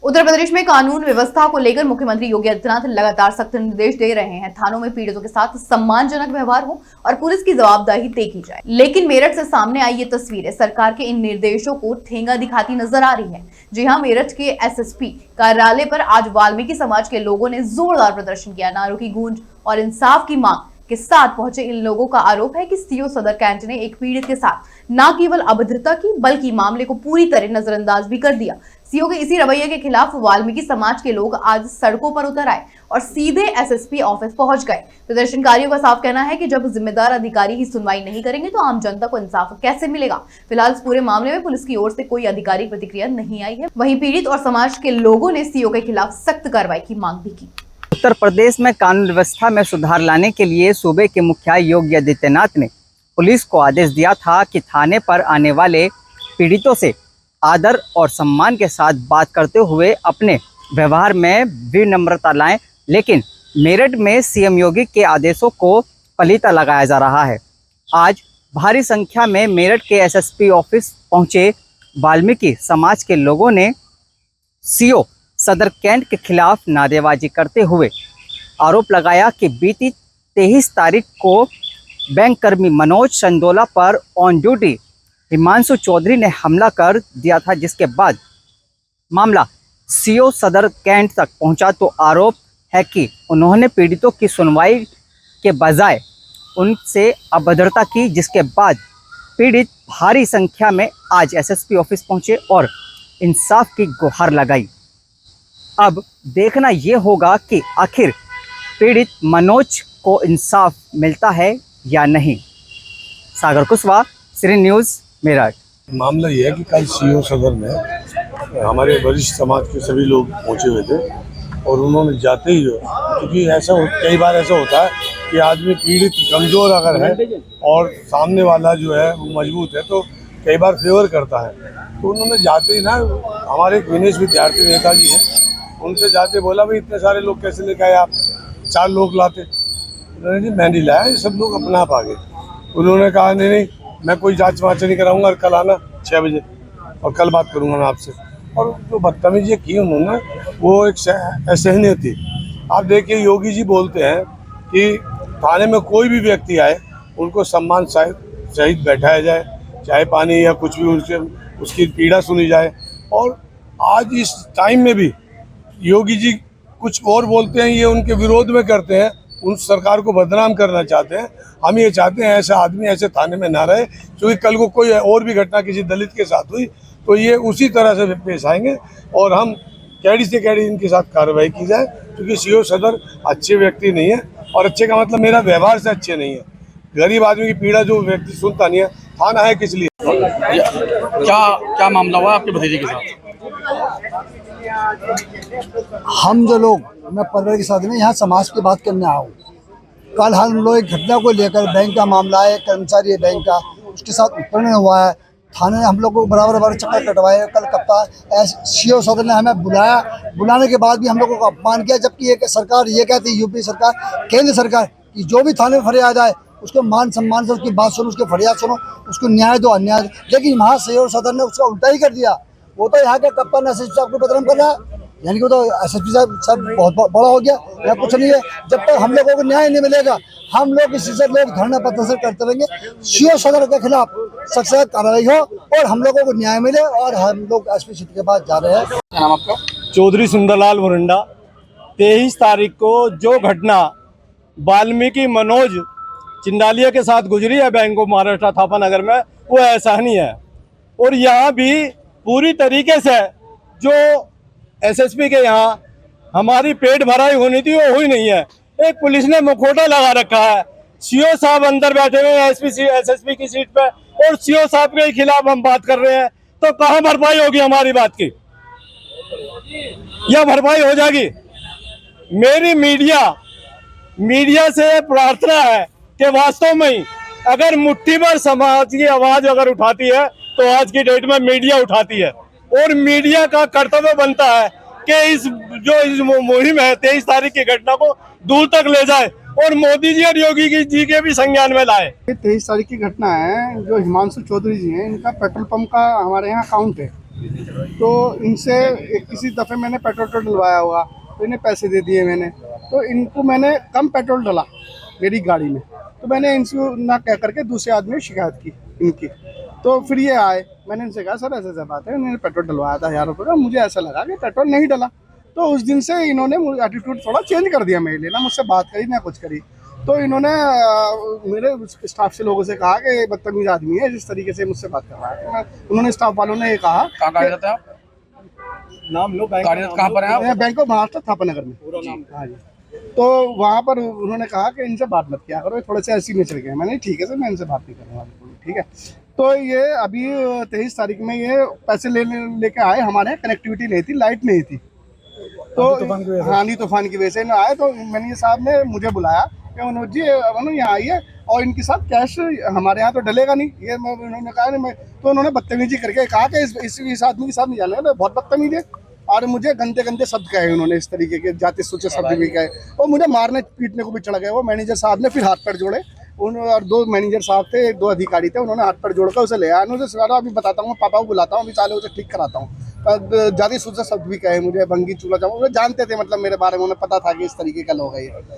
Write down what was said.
उत्तर प्रदेश में कानून व्यवस्था को लेकर मुख्यमंत्री योगी आदित्यनाथ लगातार सख्त निर्देश दे रहे हैं। थानों में पीड़ितों के साथ सम्मानजनक व्यवहार हो और पुलिस की जवाबदेही तय की जाए। लेकिन मेरठ से सामने आई ये तस्वीरें सरकार के इन निर्देशों को ठेंगा दिखाती नजर आ रही है। जी हां, मेरठ के एसएसपी कार्यालय पर आज वाल्मीकि समाज के लोगों ने जोरदार प्रदर्शन किया। नारों की गूंज और इंसाफ की मांग के साथ पहुंचे इन लोगों का आरोप है कि सीओ सदर कैंट ने एक पीड़ित के साथ न केवल अभद्रता की बल्कि मामले को पूरी तरह नजरअंदाज भी कर दिया। सीओ के इसी रवैये के खिलाफ वाल्मीकि समाज के लोग आज सड़कों पर उतर आए और सीधे एसएसपी ऑफिस पहुंच गए। प्रदर्शनकारियों का साफ कहना है कि जब जिम्मेदार अधिकारी ही सुनवाई नहीं करेंगे तो आम जनता को इंसाफ कैसे मिलेगा। फिलहाल इस पूरे मामले में पुलिस की ओर से कोई आधिकारिक प्रतिक्रिया नहीं आई है। वहीं पीड़ित और समाज के लोगों ने सीओ के खिलाफ सख्त कार्रवाई की मांग भी की। उत्तर प्रदेश में कानून व्यवस्था में सुधार लाने के लिए सूबे के मुखिया योगी आदित्यनाथ ने पुलिस को आदेश दिया था कि थाने पर आने वाले पीड़ितों से आदर और सम्मान के साथ बात करते हुए अपने व्यवहार में विनम्रता लाएं। लेकिन मेरठ में सीएम योगी के आदेशों को पलीता लगाया जा रहा है। आज भारी संख्या में मेरठ के एसएसपी ऑफिस पहुंचे वाल्मीकि समाज के लोगों ने सीओ सदर कैंट के खिलाफ नारेबाजी करते हुए आरोप लगाया कि बीती 23 तारीख को बैंक कर्मी मनोज चंदोला पर ऑन ड्यूटी हिमांशु चौधरी ने हमला कर दिया था, जिसके बाद मामला सीओ सदर कैंट तक पहुंचा। तो आरोप है कि उन्होंने पीड़ितों की सुनवाई के बजाय उनसे अभद्रता की, जिसके बाद पीड़ित भारी संख्या में आज एसएसपी ऑफिस पहुंचे और इंसाफ की गुहार लगाई। अब देखना ये होगा कि आखिर पीड़ित मनोज को इंसाफ मिलता है या नहीं। सागर कुशवाहा, श्री न्यूज़, मेरठ। मामला यह है कि कल सीओ सदर में हमारे वरिष्ठ समाज के सभी लोग पहुंचे हुए थे और उन्होंने जाते ही क्योंकि कई बार ऐसा होता है कि आदमी पीड़ित कमज़ोर अगर है और सामने वाला जो है वो मजबूत है तो कई बार फेवर करता है। तो उन्होंने जाते ही ना, हमारे एक विनेश विद्यार्थी नेताजी हैं, उनसे जाते बोला भाई इतने सारे लोग कैसे लेके आए आप, 4 लोग लाते। उन्होंने जी मैं नहीं लाया, ये सब लोग अपना आप आ गए। उन्होंने कहा नहीं मैं कोई जांच वाँच नहीं कराऊंगा और कल आना 6 बजे और कल बात करूंगा मैं आपसे। और जो बदतमीजी की उन्होंने वो एक असहनीय थी। आप देखिए योगी जी बोलते हैं कि थाने में कोई भी व्यक्ति आए उनको सम्मान सहित बैठाया जाए, चाहे पानी या कुछ भी उसकी पीड़ा सुनी जाए। और आज इस टाइम में भी योगी जी कुछ और बोलते हैं, ये उनके विरोध में करते हैं, उन सरकार को बदनाम करना चाहते हैं। हम ये चाहते हैं ऐसा आदमी ऐसे थाने में ना रहे, क्योंकि कल को कोई और भी घटना किसी दलित के साथ हुई तो ये उसी तरह से पेश आएंगे और हम कैडी से कैडी इनके साथ कार्रवाई की जाए। क्योंकि सीओ सदर अच्छे व्यक्ति नहीं है, और अच्छे का मतलब मेरा व्यवहार से अच्छे नहीं है। गरीब आदमी की पीड़ा जो व्यक्ति सुनता नहीं है, थाना है किस लिए। क्या मामला हुआ आपके भतीजे के साथ? हम जो लोग, मैं परिवार के साथ में यहाँ समाज की बात करने आया हूँ। कल हम लोग एक घटना को लेकर, बैंक का मामला है, कर्मचारी है बैंक का, उसके साथ उत्पन्न हुआ है। थाने ने हम लोग को बराबर चक्कर कटवाए। कल कप्तान सीओ सदर ने हमें बुलाया, बुलाने के बाद भी हम लोगों को अपमान किया। जबकि ये सरकार ये कहती है, यूपी सरकार, केंद्र सरकार, कि जो भी थाने में फरियाद आए उसको मान सम्मान से उसकी बात सुनो, उसकी फरियाद सुनो, उसको न्याय दो, अन्याय। लेकिन वहाँ सीओ सदर ने उसका उल्टा ही कर दिया। वो तो यहाँ के कप्तान एसएसपी साहब को बदनाम कर रहा है, यानी कि वो तो एसएसपी साहब बहुत बड़ा हो गया या कुछ नहीं है। जब तक हम लोगों को न्याय नहीं मिलेगा हम लोग इसी से लोग धरना प्रदर्शन करते रहेंगे। सीओ सदर के खिलाफ सख्त कार्रवाई हो और हम लोगों को न्याय मिले। और हम लोग एसपी सीट के पास जा रहे हैं। क्या नाम आपका? चौधरी सुंदरलाल मुरंडा। 23 तारीख को जो घटना वाल्मीकि मनोज चिंडालिया के साथ गुजरी है बैंक ऑफ महाराष्ट्र थापा नगर में, वो असहनीय है। और यहाँ भी पूरी तरीके से जो एसएसपी के यहाँ हमारी पेट भराई होनी थी वो हुई नहीं है। एक पुलिस ने मुखौटा लगा रखा है। सीओ साहब अंदर बैठे हुए हैं एसएसपी की सीट पे और सीओ साहब के खिलाफ हम बात कर रहे हैं, तो कहाँ भरपाई होगी हमारी बात की? या भरपाई हो जाएगी? मेरी मीडिया से प्रार्थना है कि वास्तव में ही अगर मुट्ठी भर समाज की आवाज अगर उठाती है तो आज की डेट में मीडिया उठाती है। और मीडिया का कर्तव्य बनता है कि इस मुहिम है 23 तारीख की घटना को दूर तक ले जाए और मोदी जी और योगी जी के भी संज्ञान में लाए। 23 तारीख की घटना है। जो हिमांशु चौधरी जी हैं, इनका पेट्रोल पंप का हमारे यहाँ अकाउंट है तो इनसे किसी दफ़े मैंने पेट्रोल डलवाया हुआ, तो इन्हें पैसे दे दिए मैंने, तो इनको मैंने कम पेट्रोल डाला मेरी गाड़ी में, तो मैंने इनसे ना कह करके दूसरे आदमी ने शिकायत की इनकी। तो फिर ये आए, मैंने इनसे कहा सर ऐसे ऐसे बात है, उन्होंने पेट्रोल डलवाया था 1000 रुपये का, मुझे ऐसा लगा कि पेट्रोल नहीं डला। तो उस दिन से इन्होंने एटीट्यूड थोड़ा चेंज कर दिया मेरे लिए, ना मुझसे बात करी ना कुछ करी। तो इन्होंने मेरे स्टाफ से लोगों से कहा कि ये बदतमीज आदमी है, जिस तरीके से मुझसे बात कर रहा है। उन्होंने स्टाफ वालों ने ये कहा, कहाँ कार्यरत है आप? नाम लो बैंक कार्यरत कहाँ पर है आप? बैंक ऑफ महाराष्ट्र थापानगर में। हाँ जी। तो वहाँ पर उन्होंने कहा कि इनसे बात मत किया करो, थोड़े से ऐसी नेचर के हैं। मैंने ठीक है सर, मैं इनसे बात नहीं करूँगा, ठीक है। तो ये अभी 23 तारीख में ये पैसे लेके आए, हमारे यहाँ कनेक्टिविटी नहीं थी, लाइट नहीं थी, तो आंधी तूफान की वजह से इन्हें आए। तो मैनेजर साहब ने मुझे बुलाया कि मनोज जी यहाँ आइए, और इनके साथ कैश हमारे यहाँ तो डलेगा नहीं, ये उन्होंने कहा नहीं। मैं तो उन्होंने बदतमीजी करके कहा कि इस आदमी के साथ नहीं जाने, बहुत बदतमीज है, और मुझे गंदे गंदे शब्द कहे उन्होंने, इस तरीके के जाति सूचे शब्द भी कहे, और मुझे मारने पीटने को भी चढ़ गए। वो मैनेजर साहब ने फिर हाथ पैर जोड़े, और 2 मैनेजर साहब थे, 2 अधिकारी थे, उन्होंने हाथ पैर जोड़कर उसे ले आया। उन्होंने सर अभी बताता हूँ, पापा को बुलाता हूँ, अभी चाले उसे ठीक कराता हूँ। जाति सूचे शब्द भी कहे मुझे, भंगी चूल्हा चावल, वो जानते थे, मतलब मेरे बारे में उन्हें पता था कि इस तरीके का लोग है ये।